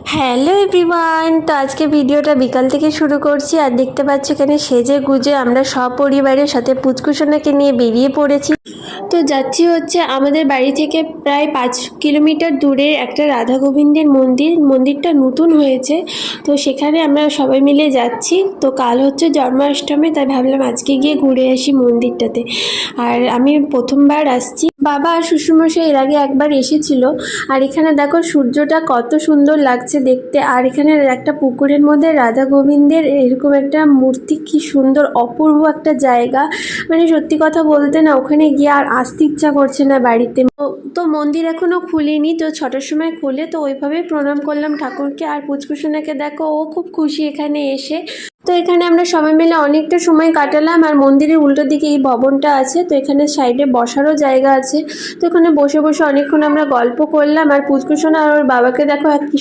Hello everyone, তো আজকে ভিডিওটা বিকাল থেকে শুরু করছি। আর দেখতে পাচ্ছি এখানে সেজে গুজে আমরা সপরিবারের সাথে পুচকুসোনাকে নিয়ে বেরিয়ে পড়েছি। তো যাচ্ছি হচ্ছে আমাদের বাড়ি থেকে প্রায় 5 কিলোমিটার দূরে একটা রাধা গোবিন্দের মন্দিরটা নতুন হয়েছে। তো সেখানে আমরা সবাই মিলে যাচ্ছি। তো কাল হচ্ছে জন্মাষ্টমী, তাই ভাবলাম আজকে গিয়ে ঘুরে আসি মন্দিরটাতে। আর আমি প্রথমবার আসছি, বাবা আর শ্বশুরমশাই এর আগে একবার এসেছিল। আর এখানে দেখো সূর্যটা কত সুন্দর লাগছে দেখতে। আর এখানে একটা পুকুরের মধ্যে রাধা গোবিন্দের এরকম একটা মূর্তি, কি সুন্দর অপূর্ব একটা জায়গা। মানে সত্যি কথা বলতে না, ওখানে গিয়ে আর আসতে ইচ্ছা করছে না বাড়িতে। তো মন্দির এখনও খুলেনি, তো 6টার সময় খুলে, তো ওইভাবেই প্রণাম করলাম ঠাকুরকে। আর পুচকুসোনাকে দেখো, ও খুব খুশি এখানে এসে। তো এখানে আমরা সবাই মিলে অনেকটা সময় কাটালাম। আর মন্দিরের উল্টো দিকে এই ভবনটা আছে, তো এখানে সাইডে বসারও জায়গা আছে। তো এখানে বসে বসে অনেকক্ষণ আমরা গল্প করলাম। আর পুচকুসোনা আর ওর বাবাকে দেখো কি